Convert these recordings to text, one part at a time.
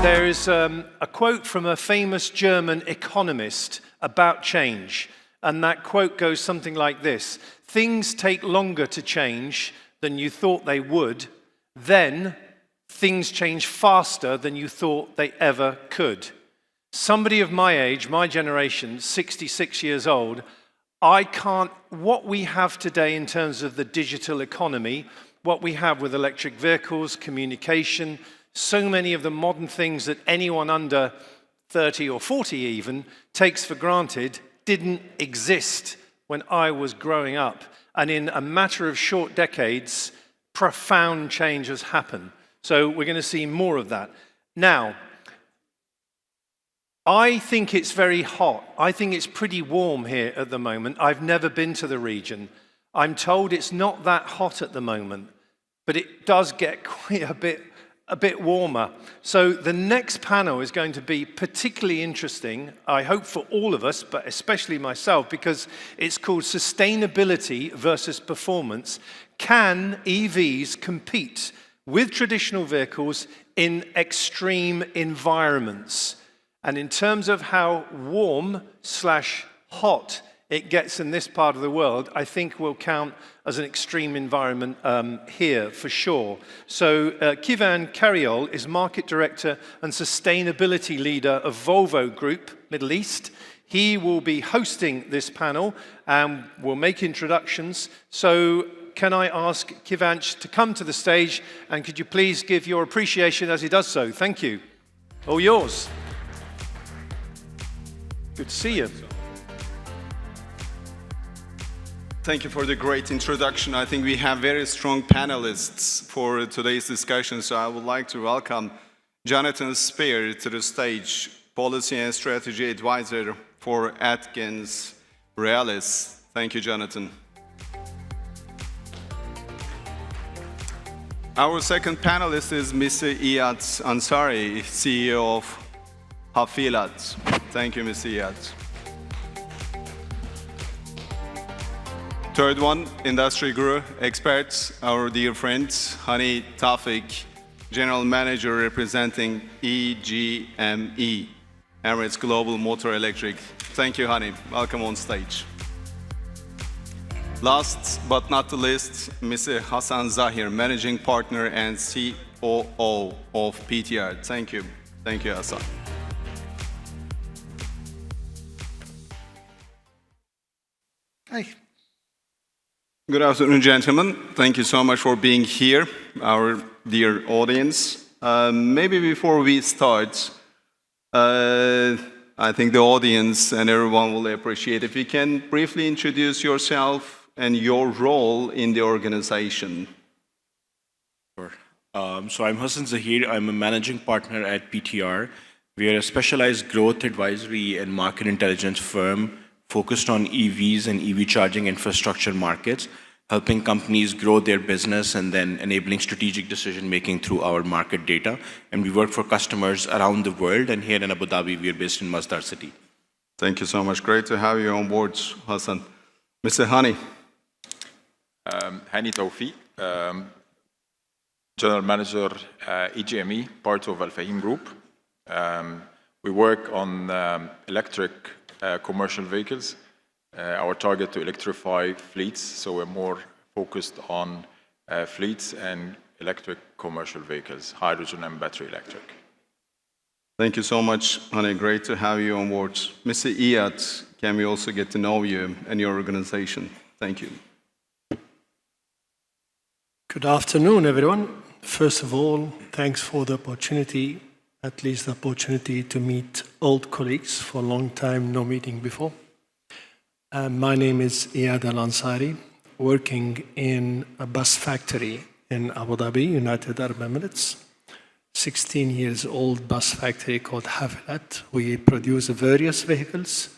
There is a quote from a famous German economist about change, and that quote goes something like this: things take longer to change than you thought they would, then things change faster than you thought they ever could. Somebody of my age, my generation, 66 years old, what we have today in terms of the digital economy, what we have with electric vehicles, communication, so many of the modern things that anyone under 30 or 40 even takes for granted didn't exist when I was growing up. And in a matter of short decades, profound change has happened. So we're going to see more of that. Now, I think it's very hot. I think it's pretty warm here at the moment. I've never been to the region. I'm told it's not that hot at the moment, but it does get quite a bit warmer. So the next panel is going to be particularly interesting, I hope for all of us, but especially myself, because it's called Sustainability versus Performance. Can EVs compete with traditional vehicles in extreme environments? And in terms of how warm/hot it gets in this part of the world, I think will count as an extreme environment here for sure. So Kivanc Karayol is Market Director and Sustainability Leader of Volvo Group, Middle East. He will be hosting this panel and will make introductions. So can I ask Kivanc to come to the stage, and could you please give your appreciation as he does so? Thank you. All yours. Good to see you. Thank you for the great introduction. I think we have very strong panelists for today's discussion, so I would like to welcome Jonathan Spear to the stage, Policy and Strategy Advisor for AtkinsRéalis. Thank you, Jonathan. Our second panelist is Mr. Iyad Ansari, CEO of Hafilat. Thank you, Mr. Iyad. Third one, industry guru experts, our dear friend, Hany Tawfik, General Manager representing EGME, Emirates Global Motor Electric. Thank you, Hany. Welcome on stage. Last but not the least, Mr. Hassan Zaheer, Managing Partner and COO of PTR. Thank you. Thank you, Hassan. Hi. Good afternoon, gentlemen. Thank you so much for being here, our dear audience. Maybe before we start, I think the audience and everyone will appreciate if you can briefly introduce yourself and your role in the organization. Sure. So I'm Hassan Zaheer. I'm a managing partner at PTR. We are a specialized growth advisory and market intelligence firm focused on EVs and EV charging infrastructure markets, helping companies grow their business and then enabling strategic decision-making through our market data. And we work for customers around the world, and here in Abu Dhabi, we are based in Masdar City. Thank you so much. Great to have you on board, Hassan. Mr. Hany. Hany Tawfik, General Manager, EGME, part of Al Fahim Group. We work on electric commercial vehicles. Our target to electrify fleets, so we're more focused on fleets and electric commercial vehicles, hydrogen and battery electric. Thank you so much, Hany. Great to have you on board. Mr. Iyad, can we also get to know you and your organization? Thank you. Good afternoon, everyone. First of all, thanks for the opportunity, at least the opportunity to meet old colleagues for a long time, no meeting before. My name is Iyad Al-Ansari, working in a bus factory in Abu Dhabi, United Arab Emirates. 16 years old bus factory called Hafilat. We produce various vehicles,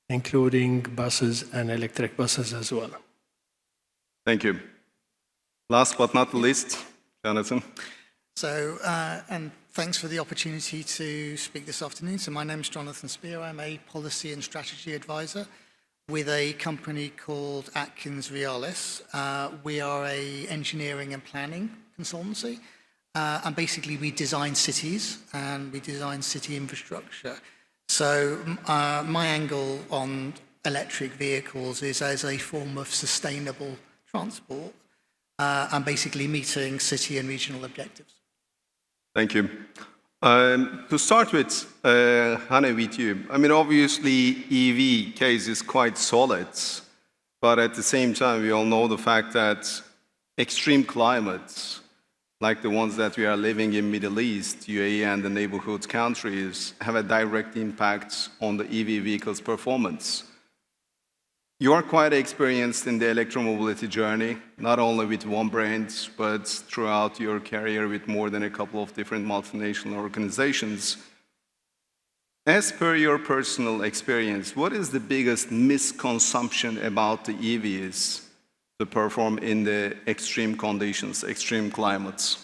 including buses and electric buses as well. Thank you. Last but not least, Jonathan. So, and thanks for the opportunity to speak this afternoon. So my name is Jonathan Spear. I'm a policy and strategy advisor with a company called AtkinsRéalis. We are an engineering and planning consultancy, and basically we design cities and we design city infrastructure. So my angle on electric vehicles is as a form of sustainable transport and basically meeting city and regional objectives. Thank you. To start with, Hany, with you. I mean, obviously, EV case is quite solid, but at the same time, we all know the fact that extreme climates, like the ones that we are living in Middle East, UAE, and the neighborhood countries, have a direct impact on the EV vehicle's performance. You are quite experienced in the electromobility journey, not only with one brand, but throughout your career with more than a couple of different multinational organizations. As per your personal experience, what is the biggest misconception about the EVs to perform in the extreme conditions, extreme climates?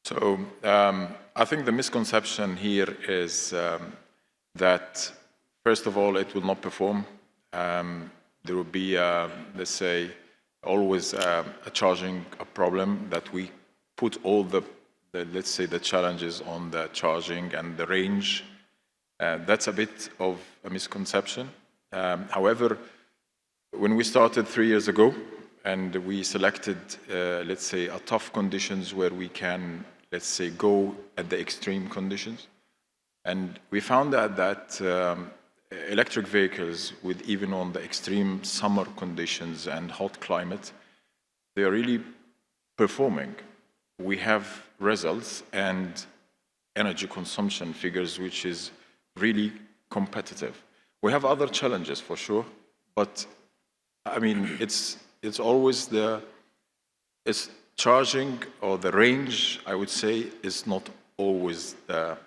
So I think the misconception here is that first of all, it will not perform. There will be, let's say, always a charging problem that we put all the, let's say, the challenges on the charging and the range. That's a bit of a misconception. However, when we started 3 years ago and we selected, let's say, a tough conditions where we can, let's say, go at the extreme conditions, and we found that electric vehicles, with even on the extreme summer conditions and hot climate, they are really performing. We have results and energy consumption figures which is really competitive. We have other challenges for sure, but I mean it's always it's charging, or the range, I would say, is not always the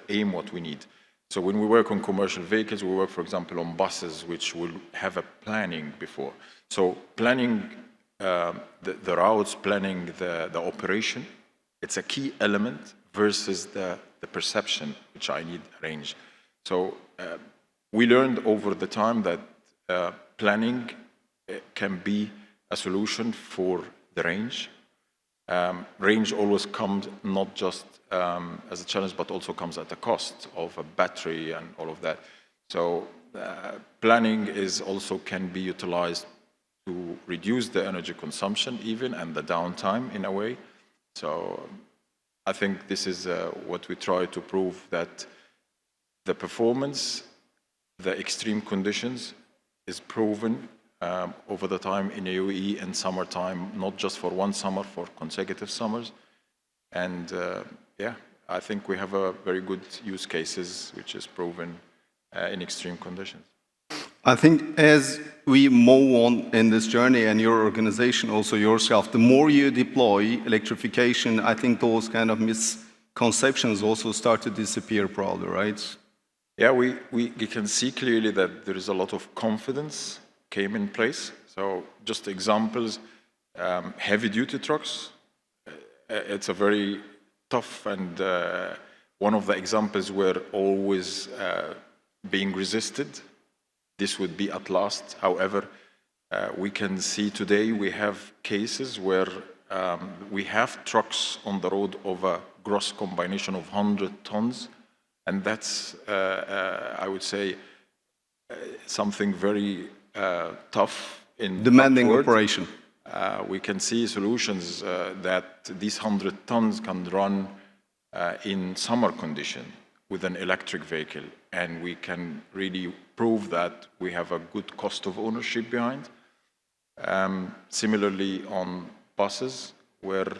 aim what we need. So when we work on commercial vehicles, we work, for example, on buses, which will have a planning before. So planning the routes, planning the operation, it's a key element versus the perception, which I need range. So we learned over the time that planning can be a solution for the range. Range always comes not just as a challenge, but also comes at the cost of a battery and all of that. So planning is also can be utilized to reduce the energy consumption even, and the downtime in a way. So I think this is what we try to prove, that the performance, the extreme conditions is proven over the time in UAE and summertime, not just for one summer, for consecutive summers. And yeah, I think we have a very good use cases which is proven in extreme conditions. I think as we move on in this journey, and your organization, also yourself, the more you deploy electrification, I think those kind of misconceptions also start to disappear probably, right? Yeah, we can see clearly that there is a lot of confidence came in place. So just examples, heavy-duty trucks, it's a very tough, and one of the examples were always being resisted. This would be at last. However, we can see today we have cases where we have trucks on the road of a gross combination of 100 tons, and that's, I would say, something very tough in demanding operation. We can see solutions that these 100 tons can run in summer condition with an electric vehicle, and we can really prove that we have a good cost of ownership behind. Similarly on buses, where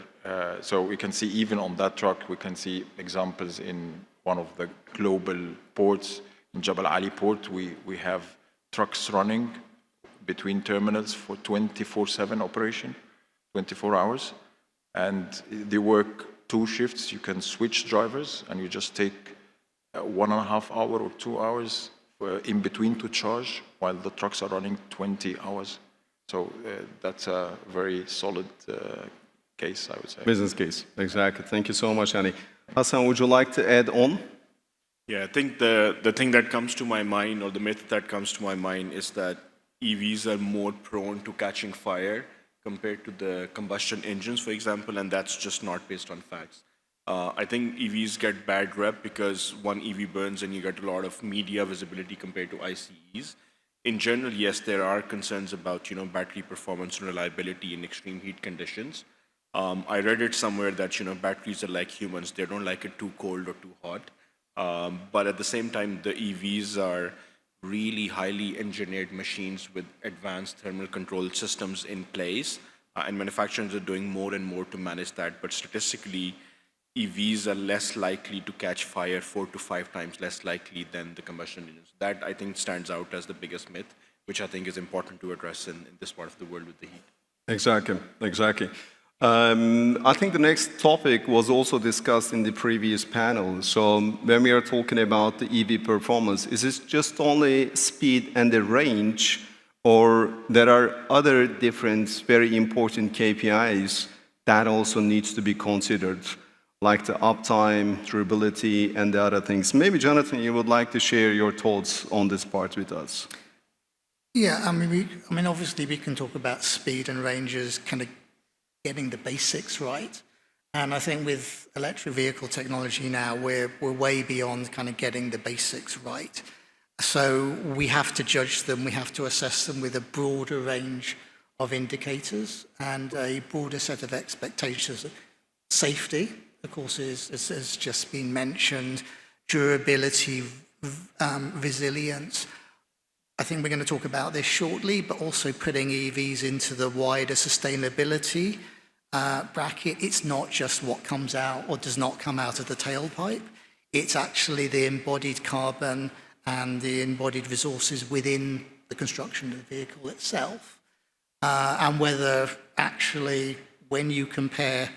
so we can see even on that truck, we can see examples in one of the global ports, in Jebel Ali port, we have trucks running between terminals for 24/7 operation, 24 hours, and they work 2 shifts. You can switch drivers, and you just take 1.5 hours or 2 hours in between to charge, while the trucks are running 20 hours. So that's a very solid case, I would say. Business case, exactly. Thank you so much, Hany. Hassan, would you like to add on? Yeah, I think the thing that comes to my mind, or the myth that comes to my mind, is that EVs are more prone to catching fire compared to the combustion engines, for example, and that's just not based on facts. I think EVs get bad rep because one EV burns and you get a lot of media visibility compared to ICEs. In general, yes, there are concerns about battery performance and reliability in extreme heat conditions. I read it somewhere that batteries are like humans; they don't like it too cold or too hot. But at the same time, the EVs are really highly engineered machines with advanced thermal control systems in place, and manufacturers are doing more and more to manage that. But statistically, EVs are less likely to catch fire, 4 to 5 times less likely than the combustion engines. That, I think, stands out as the biggest myth, which I think is important to address in this part of the world with the heat. Exactly, exactly. I think the next topic was also discussed in the previous panel. So when we are talking about the EV performance, is it just only speed and the range, or there are other different, very important KPIs that also needs to be considered, like the uptime, durability, and the other things? Maybe, Jonathan, you would like to share your thoughts on this part with us. Yeah, I mean, obviously we can talk about speed and ranges, kind of getting the basics right. And I think with electric vehicle technology now, we're way beyond kind of getting the basics right. So we have to judge them, we have to assess them with a broader range of indicators and a broader set of expectations. Safety, of course, has just been mentioned, durability, resilience. I think we're going to talk about this shortly, but also putting EVs into the wider sustainability bracket. It's not just what comes out or does not come out of the tailpipe. It's actually the embodied carbon and the embodied resources within the construction of the vehicle itself. And whether actually, when you compare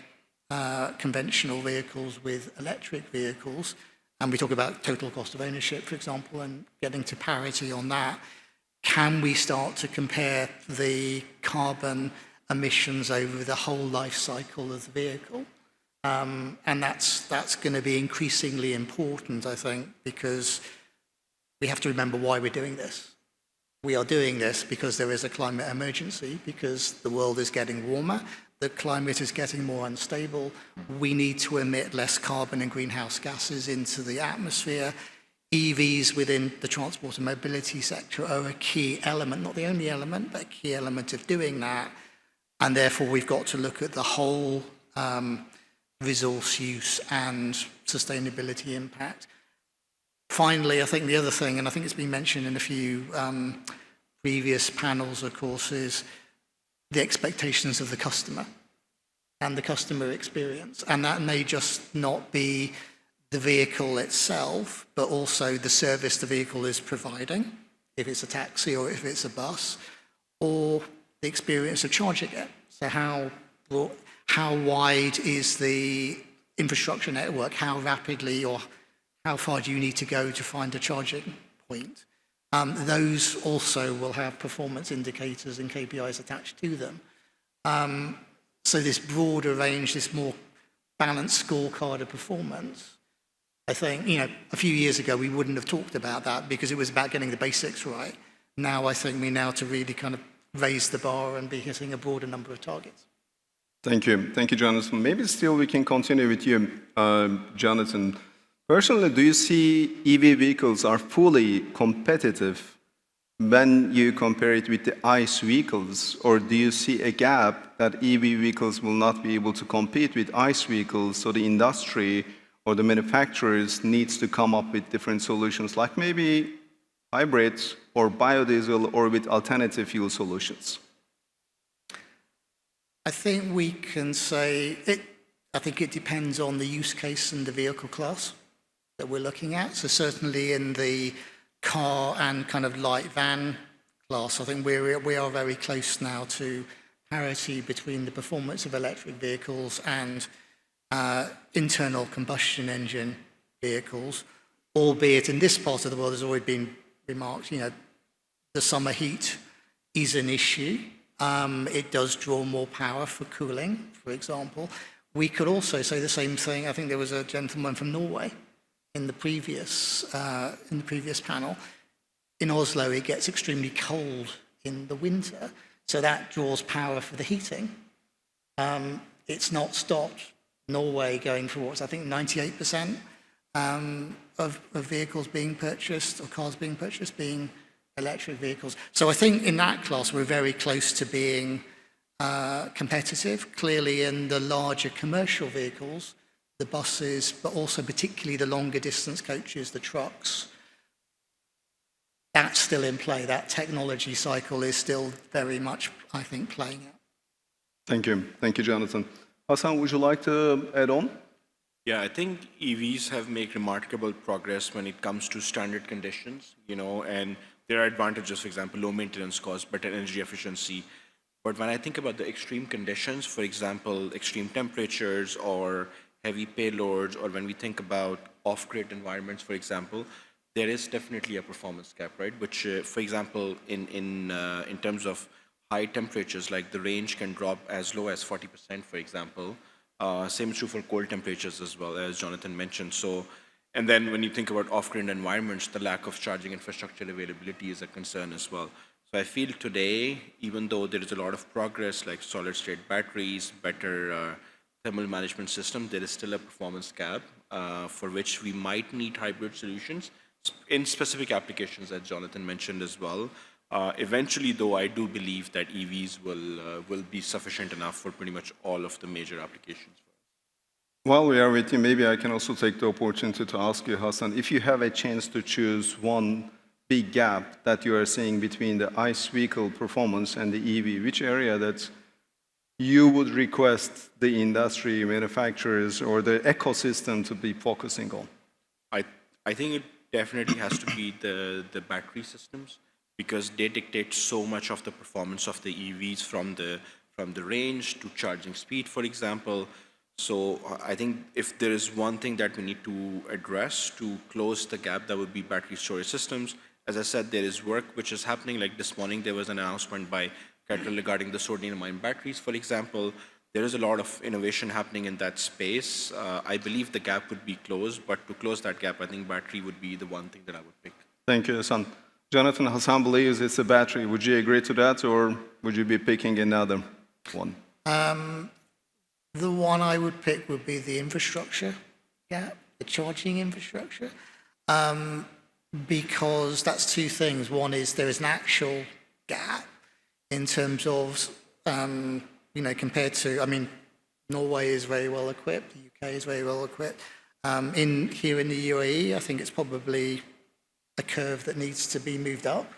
conventional vehicles with electric vehicles, and we talk about total cost of ownership, for example, and getting to parity on that, can we start to compare the carbon emissions over the whole life cycle of the vehicle? And that's going to be increasingly important, I think, because we have to remember why we're doing this. We are doing this because there is a climate emergency, because the world is getting warmer, the climate is getting more unstable. We need to emit less carbon and greenhouse gases into the atmosphere. EVs within the transport and mobility sector are a key element, not the only element, but a key element of doing that. And therefore, we've got to look at the whole resource use and sustainability impact. Finally, I think the other thing, and I think it's been mentioned in a few previous panels, of course, is the expectations of the customer and the customer experience. And that may just not be the vehicle itself, but also the service the vehicle is providing, if it's a taxi or if it's a bus, or the experience of charging it. So how wide is the infrastructure network? How rapidly or how far do you need to go to find a charging point? Those also will have performance indicators and KPIs attached to them. So this broader range, this more balanced scorecard of performance, I think, a few years ago we wouldn't have talked about that because it was about getting the basics right. Now I think we now to really kind of raise the bar and be hitting a broader number of targets. Thank you, Jonathan. Maybe still we can continue with you, Jonathan. Personally, do you see EV vehicles are fully competitive when you compare it with the ICE vehicles, or do you see a gap that EV vehicles will not be able to compete with ICE vehicles, so the industry or the manufacturers needs to come up with different solutions, like maybe hybrids or biodiesel or with alternative fuel solutions? I think we can say I think it depends on the use case and the vehicle class that we're looking at. So certainly in the car and kind of light van class, I think we are very close now to parity between the performance of electric vehicles and internal combustion engine vehicles, albeit in this part of the world, there's already been remarked, the summer heat is an issue. It does draw more power for cooling, for example. We could also say the same thing. I think there was a gentleman from Norway in the previous panel. In Oslo, it gets extremely cold in the winter. So that draws power for the heating. It's not stopped Norway going for what's, I think, 98% of vehicles being purchased or cars being purchased being electric vehicles. So I think in that class we're very close to being competitive. Clearly in the larger commercial vehicles, the buses, but also particularly the longer distance coaches, the trucks, that's still in play. That technology cycle is still very much, I think, playing out. Thank you. Thank you, Jonathan. Hassan, would you like to add on? Yeah, I think EVs have made remarkable progress when it comes to standard conditions, and there are advantages, for example, low maintenance costs, better energy efficiency. But when I think about the extreme conditions, for example, extreme temperatures or heavy payloads, or when we think about off-grid environments, for example, there is definitely a performance gap, right? Which, for example, in terms of high temperatures, like the range can drop as low as 40%, for example. Same is true for cold temperatures as well, as Jonathan mentioned. So, and then when you think about off-grid environments, the lack of charging infrastructure availability is a concern as well. So I feel today, even though there is a lot of progress, like solid-state batteries, better thermal management system, there is still a performance gap for which we might need hybrid solutions in specific applications, as Jonathan mentioned as well. Eventually, though, I do believe that EVs will be sufficient enough for pretty much all of the major applications. While we are with you, maybe I can also take the opportunity to ask you, Hassan, if you have a chance to choose one big gap that you are seeing between the ICE vehicle performance and the EV, which area that you would request the industry, manufacturers, or the ecosystem to be focusing on? I think it definitely has to be the battery systems, because they dictate so much of the performance of the EVs, from the range to charging speed, for example. So I think if there is one thing that we need to address to close the gap, that would be battery storage systems. As I said, there is work which is happening. Like this morning, there was an announcement by Karayol regarding the sodium-ion batteries, for example. There is a lot of innovation happening in that space. I believe the gap would be closed, but to close that gap, I think battery would be the one thing that I would pick. Thank you, Hassan. Jonathan, Hassan believes it's a battery. Would you agree to that, or would you be picking another one? The one I would pick would be the infrastructure gap, the charging infrastructure, because that's two things. One is there is an actual gap in terms of, compared to, Norway is very well equipped, the UK is very well equipped. Here in the UAE, I think it's probably a curve that needs to be moved up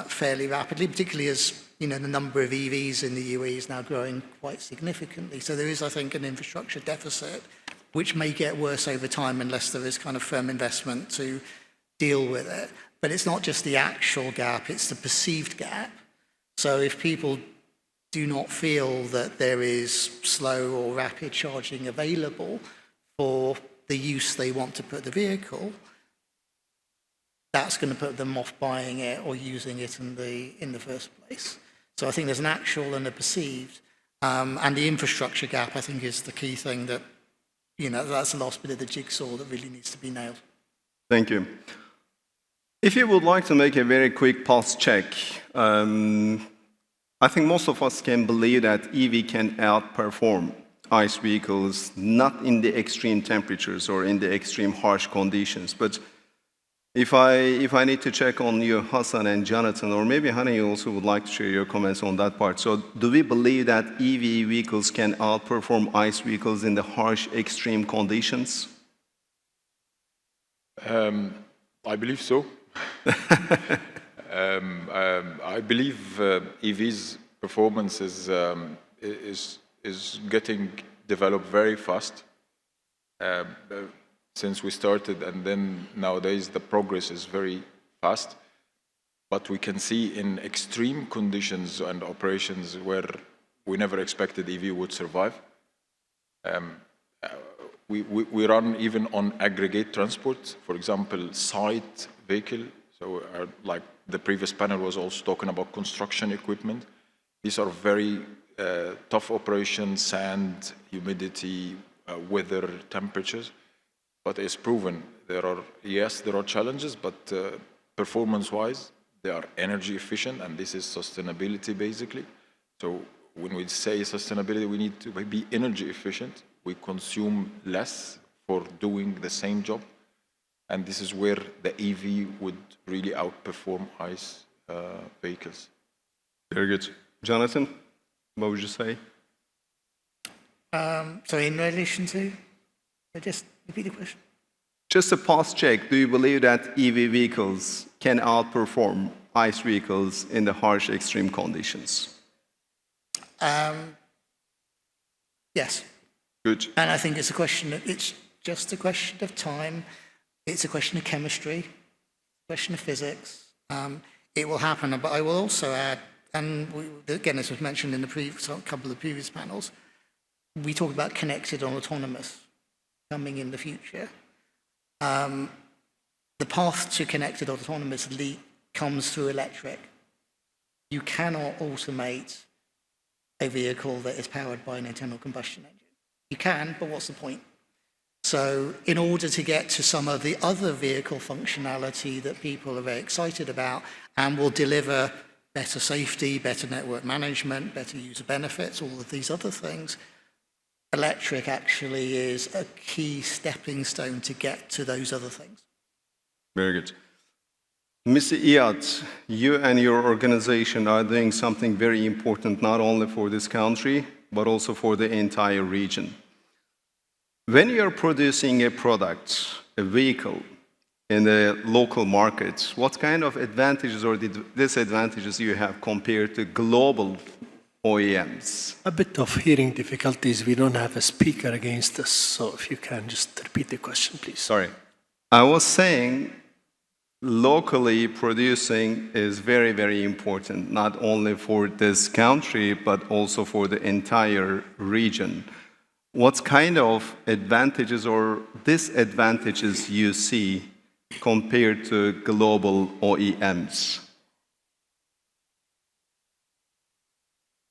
fairly rapidly, particularly as the number of EVs in the UAE is now growing quite significantly. So there is, I think, an infrastructure deficit, which may get worse over time unless there is kind of firm investment to deal with it. But it's not just the actual gap, it's the perceived gap. So if people do not feel that there is slow or rapid charging available for the use they want to put the vehicle, that's going to put them off buying it or using it in the first place. So I think there's an actual and a perceived, and the infrastructure gap, I think, is the key thing that, that's the last bit of the jigsaw that really needs to be nailed. Thank you. If you would like to make a very quick pulse check, I think most of us can believe that EV can outperform ICE vehicles, not in the extreme temperatures or in the extreme harsh conditions, but if I need to check on you, Hassan and Jonathan, or maybe Hany, you also would like to share your comments on that part. So do we believe that EV vehicles can outperform ICE vehicles in the harsh, extreme conditions? I believe so. I believe EV's performance is getting developed very fast. Since we started, and then nowadays the progress is very fast. But we can see in extreme conditions and operations where we never expected EV would survive. We run even on aggregate transport, for example, site vehicle. So like the previous panel was also talking about construction equipment. These are very tough operations, sand, humidity, weather, temperatures. But it's proven there are challenges, but performance-wise, they are energy efficient, and this is sustainability basically. So when we say sustainability, we need to be energy efficient. We consume less for doing the same job. And this is where the EV would really outperform ICE vehicles. Very good. Jonathan, what would you say? So in relation to, just repeat the question. Just a pulse check. Do you believe that EV vehicles can outperform ICE vehicles in the harsh extreme conditions? Yes. Good. And I think it's just a question of time. It's a question of chemistry, a question of physics. It will happen, but I will also add, and again, as was mentioned in the couple of the previous panels, we talk about connected and autonomous coming in the future. The path to connected autonomous comes through electric. You cannot automate a vehicle that is powered by an internal combustion engine. You can, but what's the point? So in order to get to some of the other vehicle functionality that people are very excited about and will deliver better safety, better network management, better user benefits, all of these other things, electric actually is a key stepping stone to get to those other things. Very good. Mr. Iyad, you and your organization are doing something very important, not only for this country, but also for the entire region. When you're producing a product, a vehicle, in the local markets, what kind of advantages or disadvantages you have compared to global OEMs? A bit of hearing difficulties. We don't have a speaker against us, so if you can just repeat the question, please. Sorry. I was saying locally producing is very, very important, not only for this country, but also for the entire region. What kind of advantages or disadvantages you see compared to global OEMs?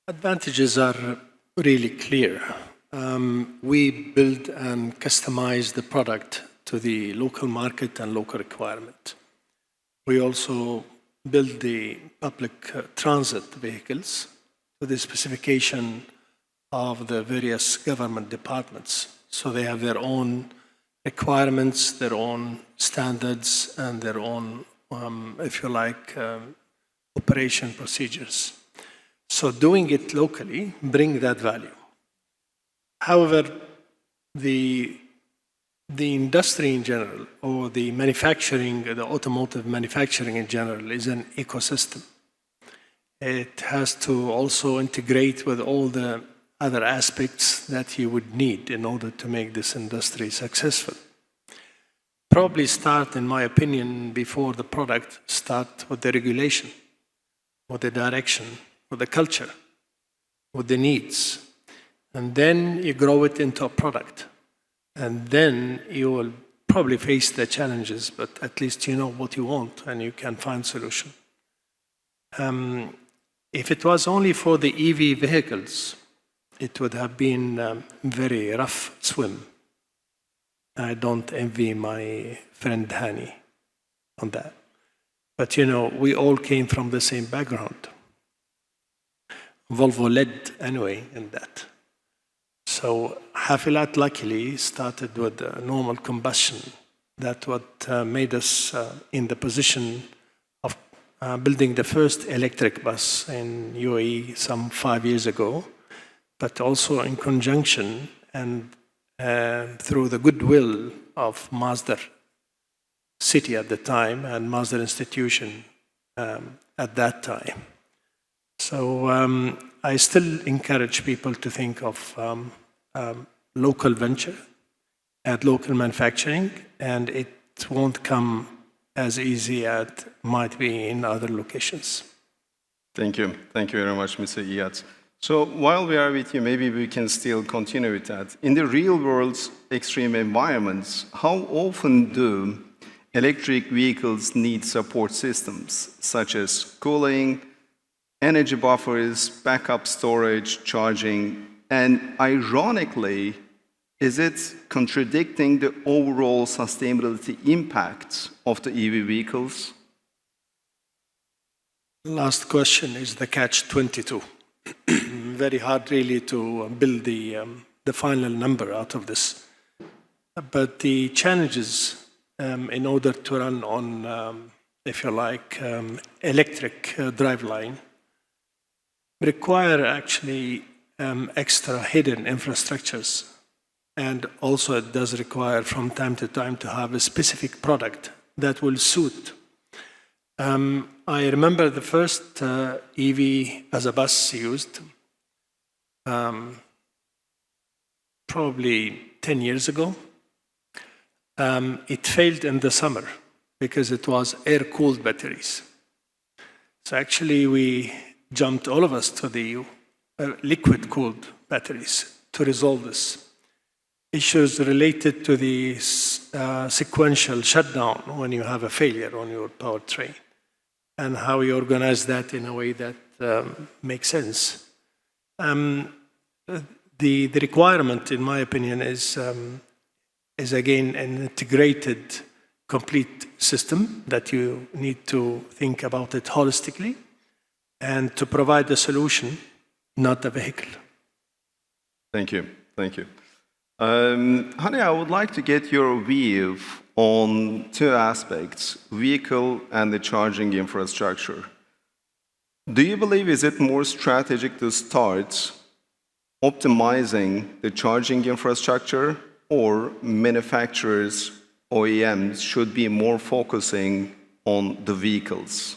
Advantages are really clear. We build and customize the product to the local market and local requirement. We also build the public transit vehicles to the specification of the various government departments. So they have their own requirements, their own standards, and their own, if you like, operation procedures. So doing it locally brings that value. However, the industry in general, or the manufacturing, the automotive manufacturing in general, is an ecosystem. It has to also integrate with all the other aspects that you would need in order to make this industry successful. Probably start, in my opinion, before the product, start with the regulation, with the direction, with the culture, with the needs. And then you grow it into a product. And then you will probably face the challenges, but at least you know what you want and you can find solution. If it was only for the EV vehicles, it would have been a very rough swim. I don't envy my friend Hany on that. But you know, we all came from the same background. Volvo led anyway in that. So Hafilat luckily started with normal combustion. That's what made us in the position of building the first electric bus in UAE some 5 years ago, but also in conjunction and through the goodwill of Masdar City at the time and Masdar Institution at that time. So I still encourage people to think of local venture and local manufacturing, and it won't come as easy as it might be in other locations. Thank you. Thank you very much, Mr. Iyad. So while we are with you, maybe we can still continue with that. In the real world's extreme environments, how often do electric vehicles need support systems, such as cooling, energy buffers, backup storage, charging, and ironically, is it contradicting the overall sustainability impact of the EV vehicles? Last question is the catch-22. Very hard really to build the final number out of this. But the challenges in order to run on, if you like, electric driveline require actually extra hidden infrastructures. And also it does require from time to time to have a specific product that will suit. I remember the first EV as a bus used probably 10 years ago. It failed in the summer because it was air-cooled batteries. So actually we jumped, all of us, to the liquid-cooled batteries to resolve this. Issues related to the sequential shutdown when you have a failure on your powertrain and how you organize that in a way that makes sense. The requirement, in my opinion, is again an integrated, complete system that you need to think about it holistically and to provide a solution, not a vehicle. Thank you. Thank you. Hany, I would like to get your view on two aspects, vehicle and the charging infrastructure. Do you believe is it more strategic to start optimizing the charging infrastructure, or manufacturers, OEMs, should be more focusing on the vehicles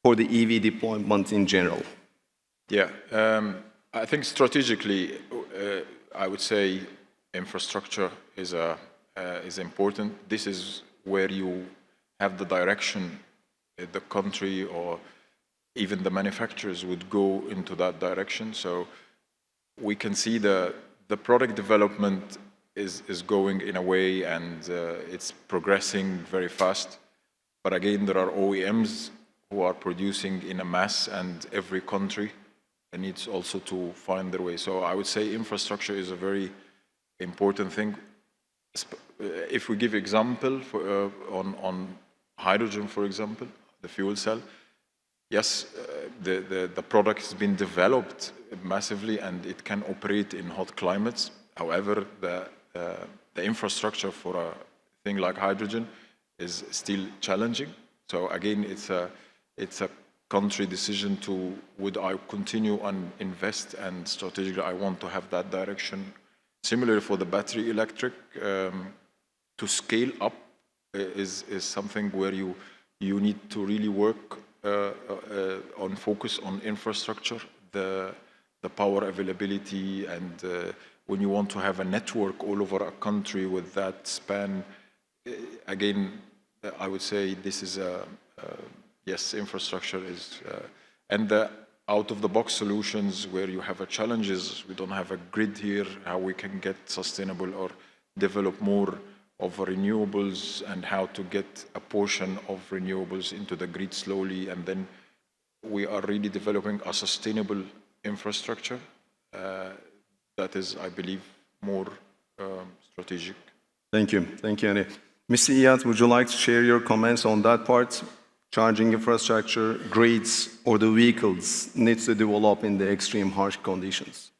for the EV deployment in general? Yeah, I think strategically, I would say infrastructure is important. This is where you have the direction the country or even the manufacturers would go into that direction. So we can see the product development is going in a way, and it's progressing very fast. But again, there are OEMs who are producing in a mass, and every country needs also to find their way. So I would say infrastructure is a very important thing. If we give example on hydrogen, for example, the fuel cell, yes, the product has been developed massively and it can operate in hot climates. However, the infrastructure for a thing like hydrogen is still challenging. So again, it's a country decision to, would I continue and invest, and strategically I want to have that direction. Similarly for the battery electric, to scale up is something where you need to really work on focus on infrastructure, the power availability, and when you want to have a network all over a country with that span, again, I would say this is yes, infrastructure is, and the out-of-the-box solutions where you have challenges. We don't have a grid here, how we can get sustainable or develop more of renewables, and how to get a portion of renewables into the grid slowly, and then we are really developing a sustainable infrastructure that is, I believe, more strategic. Thank you. Thank you, Hany. Mr. Iyad, would you like to share your comments on that part? Charging infrastructure, grids, or the vehicles needs to develop in the extreme harsh conditions?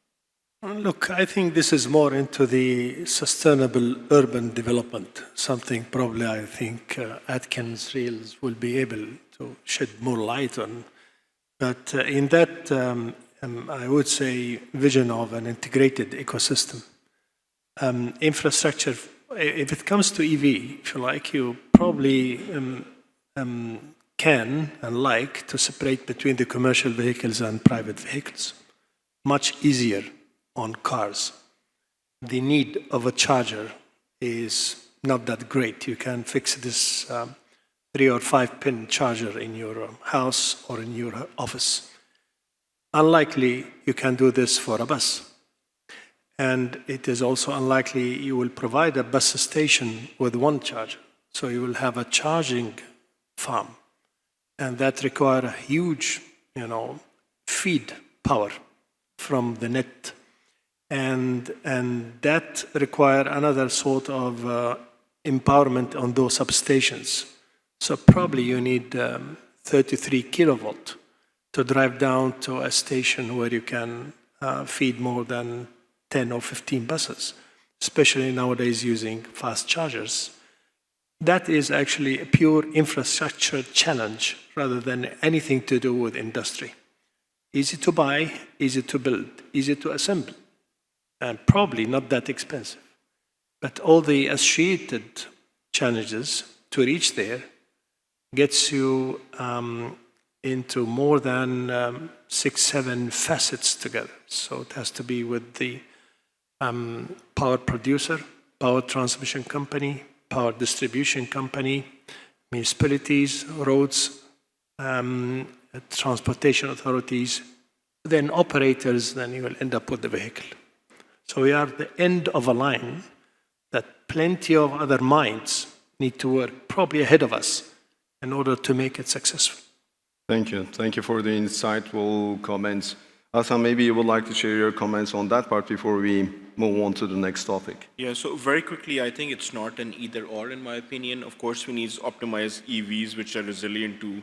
Look, I think this is more into the sustainable urban development, something probably I think AtkinsRéalis will be able to shed more light on. But in that, I would say, vision of an integrated ecosystem, infrastructure, if it comes to EV, if you like, you probably can and like to separate between the commercial vehicles and private vehicles. Much easier on cars. The need of a charger is not that great. You can fix this 3 or 5 pin charger in your house or in your office. Unlikely you can do this for a bus. And it is also unlikely you will provide a bus station with one charger. So you will have a charging farm. And that requires a huge, feed power from the net. And that requires another sort of empowerment on those substations. So probably you need 33 kilovolt to drive down to a station where you can feed more than 10 or 15 buses, especially nowadays using fast chargers. That is actually a pure infrastructure challenge rather than anything to do with industry. Easy to buy, easy to build, easy to assemble, and probably not that expensive. But all the associated challenges to reach there gets you into more than 6, 7 facets together. So it has to be with the power producer, power transmission company, power distribution company, municipalities, roads, transportation authorities, then operators, then you will end up with the vehicle. So we are at the end of a line that plenty of other minds need to work probably ahead of us in order to make it successful. Thank you. Thank you for the insightful comments. Hassan, maybe you would like to share your comments on that part before we move on to the next topic. Yeah, so very quickly, I think it's not an either or in my opinion. Of course, we need to optimize EVs which are resilient to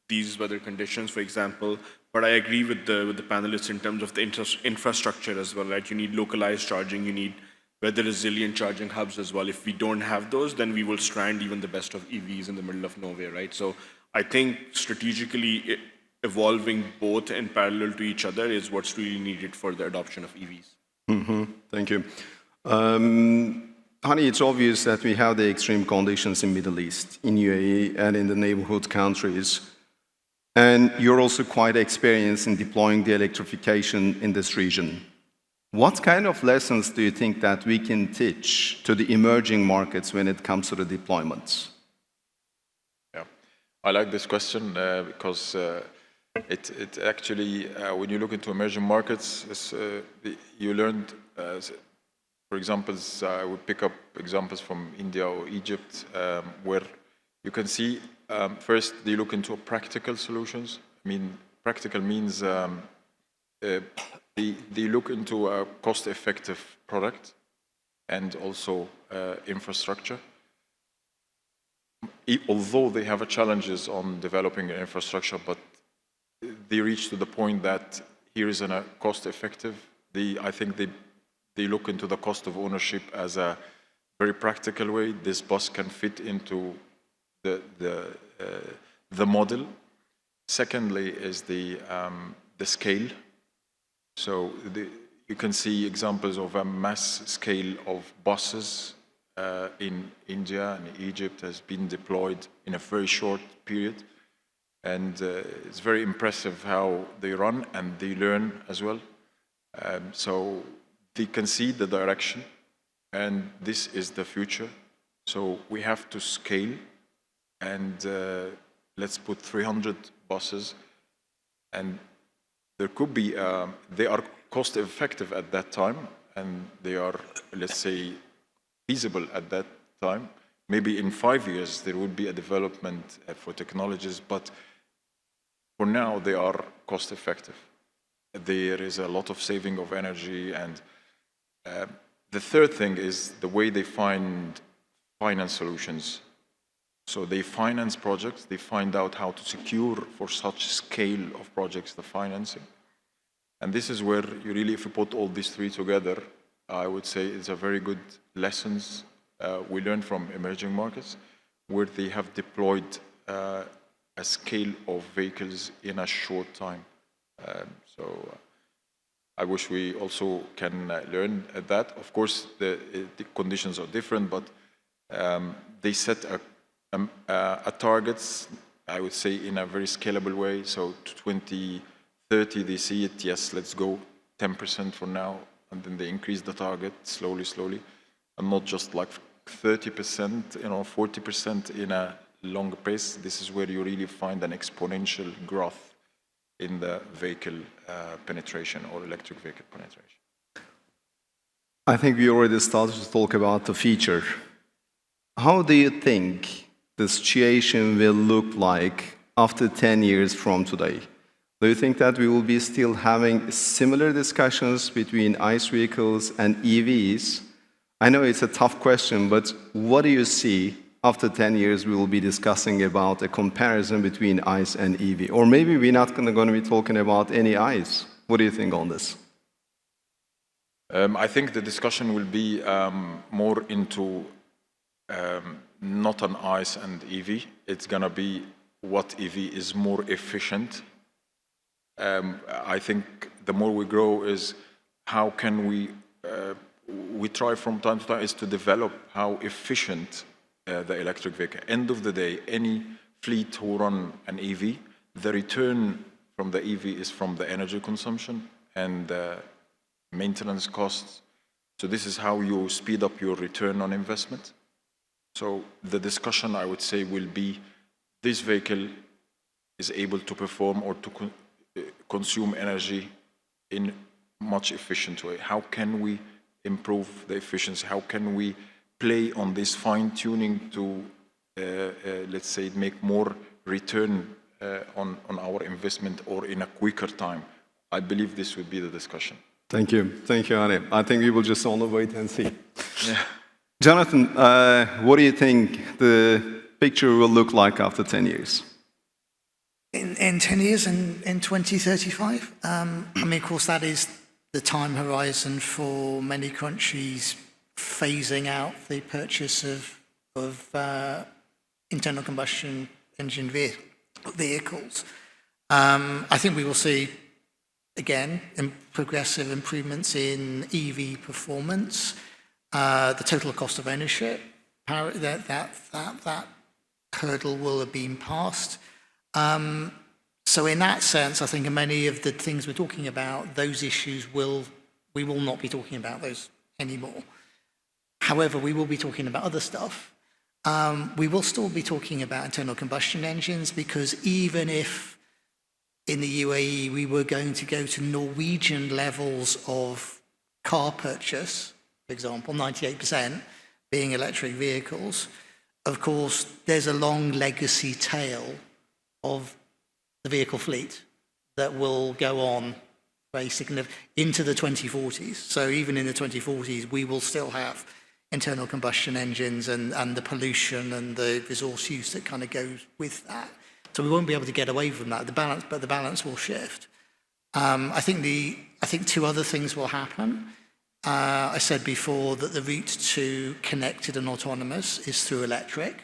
these weather conditions, for example. But I agree with the panelists in terms of the infrastructure as well, right? You need localized charging, you need weather resilient charging hubs as well. If we don't have those, then we will strand even the best of EVs in the middle of nowhere, right? So I think strategically evolving both in parallel to each other is what's really needed for the adoption of EVs. Thank you. Hany, it's obvious that we have the extreme conditions in Middle East, in UAE, and in the neighborhood countries. And you're also quite experienced in deploying the electrification in this region. What kind of lessons do you think that we can teach to the emerging markets when it comes to the deployments? Yeah, I like this question because it actually, when you look into emerging markets, you learned, for example, I would pick up examples from India or Egypt, where you can see, first, they look into practical solutions. I mean, practical means they look into a cost-effective product and also infrastructure. Although they have challenges on developing an infrastructure, but they reach to the point that here is a cost-effective. I think they look into the cost of ownership as a very practical way. This bus can fit into the model. Secondly is the scale. So you can see examples of a mass scale of buses in India and Egypt has been deployed in a very short period. And it's very impressive how they run and they learn as well. So they can see the direction and this is the future. So we have to scale and let's put 300 buses and there could be, they are cost effective at that time and they are, let's say, feasible at that time. Maybe in 5 years there would be a development for technologies, but for now they are cost effective. There is a lot of saving of energy and the third thing is the way they find finance solutions. So they finance projects, they find out how to secure for such scale of projects the financing. And this is where you really, if you put all these three together, I would say it's a very good lessons we learned from emerging markets, where they have deployed a scale of vehicles in a short time. So I wish we also can learn that. Of course, the conditions are different, but they set a targets, I would say, in a very scalable way. So to 2030, they see it, yes, let's go 10% for now, and then they increase the target slowly, and not just like 30%, 40% in a longer pace. This is where you really find an exponential growth in the vehicle penetration or electric vehicle penetration. I think we already started to talk about the future. How do you think the situation will look like after 10 years from today? Do you think that we will be still having similar discussions between ICE vehicles and EVs? I know it's a tough question, but what do you see after 10 years, we will be discussing about a comparison between ICE and EV. Or maybe we're not going to be talking about any ICE. What do you think on this? I think the discussion will be more into not on ICE and EV. It's going to be what EV is more efficient. I think the more we grow is how can we try from time to time is to develop how efficient the electric vehicle. End of the day, any fleet who run an EV, the return from the EV is from the energy consumption and maintenance costs. So this is how you speed up your return on investment. So the discussion, I would say, will be this vehicle is able to perform or to consume energy in much efficient way. How can we improve the efficiency? How can we play on this fine-tuning to, let's say, make more return on our investment or in a quicker time? I believe this would be the discussion. Thank you. Thank you, Hany. I think we will just only wait and see. Yeah. Jonathan, what do you think the picture will look like after 10 years? In 10 years, in 2035? I mean, of course, that is the time horizon for many countries phasing out the purchase of internal combustion engine vehicles. I think we will see, again, progressive improvements in EV performance. The total cost of ownership, that hurdle will have been passed. So in that sense, I think in many of the things we're talking about, those issues we will not be talking about those anymore. However, we will be talking about other stuff. We will still be talking about internal combustion engines because even if in the UAE we were going to go to Norwegian levels of car purchase, for example, 98% being electric vehicles, of course, there's a long legacy tail of the vehicle fleet that will go on very significant into the 2040s. So even in the 2040s, we will still have internal combustion engines and the pollution and the resource use that kind of goes with that. So we won't be able to get away from that. But the balance will shift. I think two other things will happen. I said before that the route to connected and autonomous is through electric.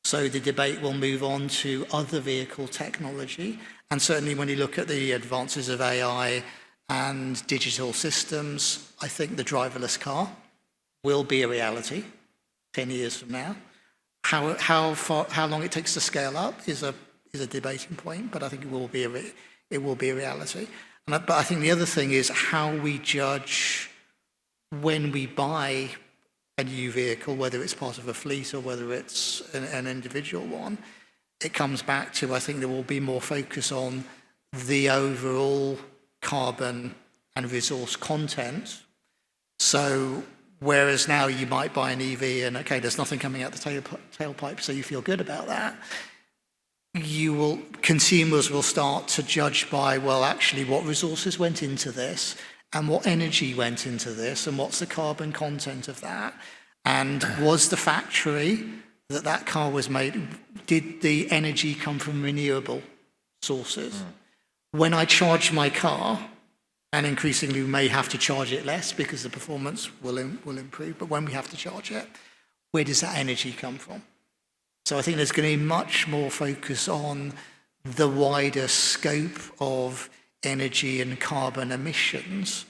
So the debate will move on to other vehicle technology. And certainly when you look at the advances of AI and digital systems, I think the driverless car will be a reality 10 years from now. How long it takes to scale up is a debating point, but I think it will be a reality. But I think the other thing is how we judge when we buy a new vehicle, whether it's part of a fleet or whether it's an individual one. It comes back to, I think there will be more focus on the overall carbon and resource content. So whereas now you might buy an EV and, okay, there's nothing coming out the tailpipe, so you feel good about that, consumers will start to judge by, well, actually, what resources went into this and what energy went into this and what's the carbon content of that? And was the factory that car was made, did the energy come from renewable sources? When I charge my car, and increasingly we may have to charge it less because the performance will improve, but when we have to charge it, where does that energy come from? So I think there's going to be much more focus on the wider scope of energy and carbon emissions.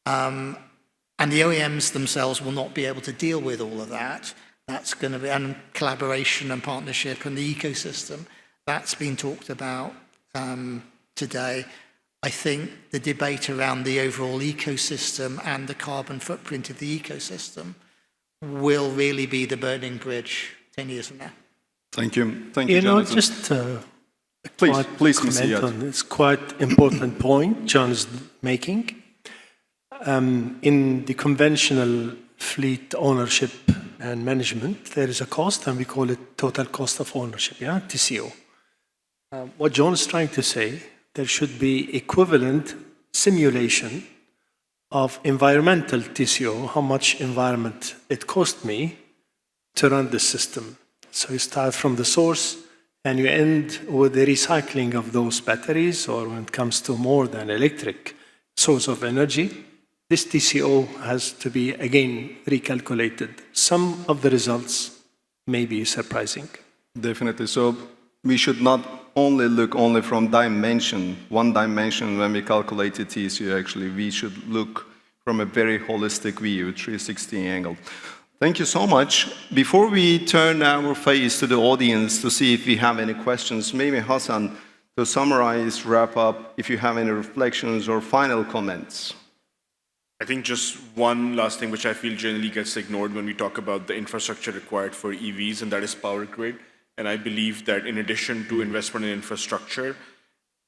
And the OEMs themselves will not be able to deal with all of that. That's going to be, and collaboration and partnership and the ecosystem, that's been talked about today. I think the debate around the overall ecosystem and the carbon footprint of the ecosystem will really be the burning bridge 10 years from now. Thank you. Thank you, Jonathan. Just please, comment on this quite important point John is making. In the conventional fleet ownership and management, there is a cost, and we call it total cost of ownership, TCO. What John is trying to say, there should be equivalent simulation of environmental TCO, how much environment it cost me to run the system. So you start from the source and you end with the recycling of those batteries, or when it comes to more than electric source of energy, this TCO has to be again recalculated. Some of the results may be surprising. Definitely. So we should not only look from one dimension when we calculate the TCO. Actually, we should look from a very holistic view, 360 angle. Thank you so much. Before we turn our face to the audience to see if we have any questions, maybe Hassan, to summarize, wrap up, if you have any reflections or final comments. I think just one last thing which I feel generally gets ignored when we talk about the infrastructure required for EVs, and that is power grid. And I believe that in addition to investment in infrastructure,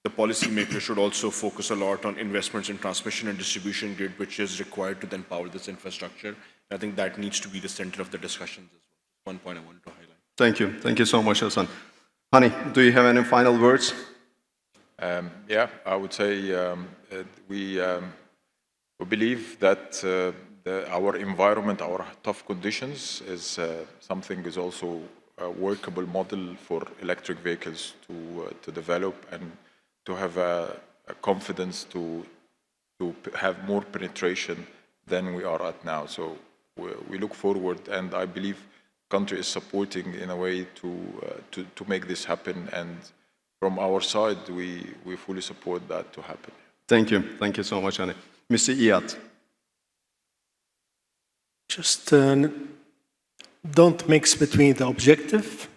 the policymaker should also focus a lot on investments in transmission and distribution grid, which is required to then power this infrastructure. I think that needs to be the center of the discussions as well. One point I wanted to highlight. Thank you. Thank you so much, Hassan. Hany, do you have any final words? Yeah, I would say we believe that our environment, our tough conditions is something is also a workable model for electric vehicles to develop and to have a confidence to have more penetration than we are at now. So we look forward, and I believe the country is supporting in a way to make this happen. And from our side, we fully support that to happen. Thank you. Thank you so much, Hany. Mr. Iyad. Just don't mix between the objective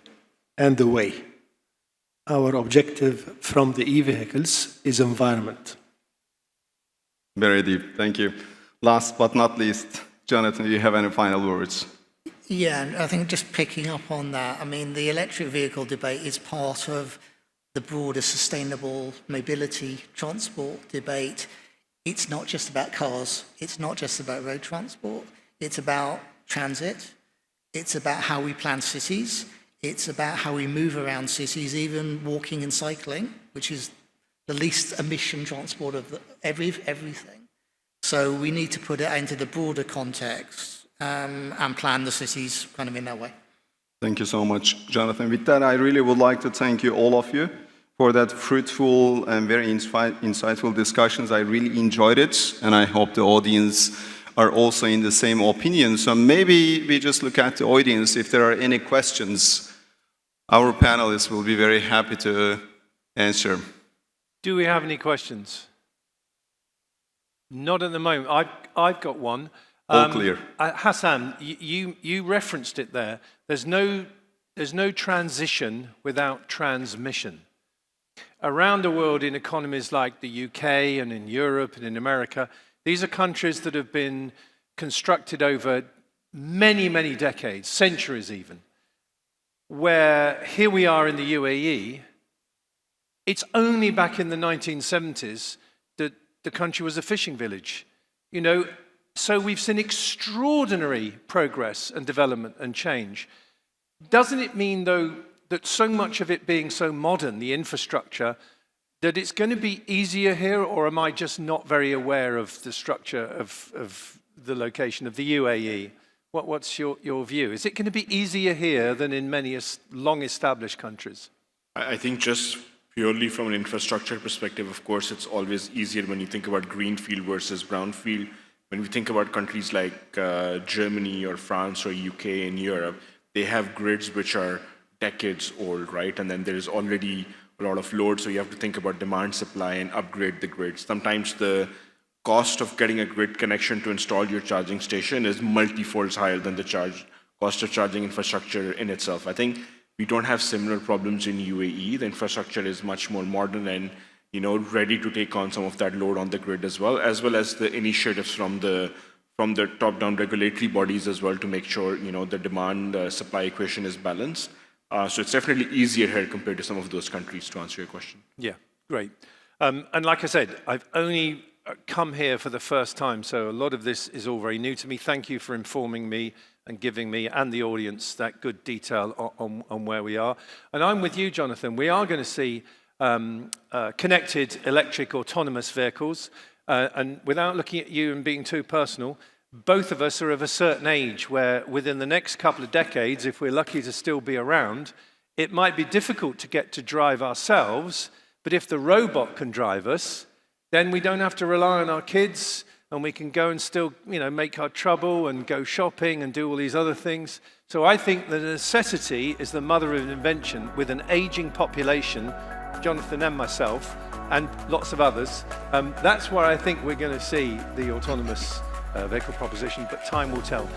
and the way. Our objective from the e-vehicles is environment. Very deep. Thank you. Last but not least, Jonathan, do you have any final words? Yeah, and I think just picking up on that, I mean, the electric vehicle debate is part of the broader sustainable mobility transport debate. It's not just about cars. It's not just about road transport. It's about transit. It's about how we plan cities. It's about how we move around cities, even walking and cycling, which is the least emission transport of everything. So we need to put it into the broader context and plan the cities kind of in that way. Thank you so much, Jonathan. With that, I really would like to thank you, all of you, for that fruitful and very insightful discussions. I really enjoyed it, and I hope the audience are also in the same opinion. So maybe we just look at the audience. If there are any questions, our panelists will be very happy to answer. Do we have any questions? Not at the moment. I've got one. All clear. Hassan, you referenced it there. There's no transition without transmission. Around the world, in economies like the UK and in Europe and in America, these are countries that have been constructed over many, many decades, centuries even, where here we are in the UAE. It's only back in the 1970s that the country was a fishing village. You know, so we've seen extraordinary progress and development and change. Doesn't it mean, though, that so much of it being so modern, the infrastructure, that it's going to be easier here, or am I just not very aware of the structure of the location of the UAE? What's your view? Is it going to be easier here than in many long-established countries? I think just purely from an infrastructure perspective, of course, it's always easier when you think about greenfield versus brownfield. When we think about countries like Germany or France or UK in Europe, they have grids which are decades old, right? And then there is already a lot of load, so you have to think about demand, supply, and upgrade the grid. Sometimes the cost of getting a grid connection to install your charging station is multi-folds higher than the cost of charging infrastructure in itself. I think we don't have similar problems in UAE. The infrastructure is much more modern and ready to take on some of that load on the grid as well as the initiatives from the top-down regulatory bodies as well to make sure the demand supply equation is balanced. So it's definitely easier here compared to some of those countries, to answer your question. Yeah, great. And like I said, I've only come here for the first time, so a lot of this is all very new to me. Thank you for informing me and giving me and the audience that good detail on where we are. And I'm with you, Jonathan. We are going to see connected electric autonomous vehicles. And without looking at you and being too personal, both of us are of a certain age where within the next couple of decades, if we're lucky to still be around, it might be difficult to get to drive ourselves, but if the robot can drive us, then we don't have to rely on our kids, and we can go and still, make our trouble and go shopping and do all these other things. So I think the necessity is the mother of invention. With an aging population, Jonathan and myself, and lots of others, that's where I think we're going to see the autonomous vehicle proposition, but time will tell.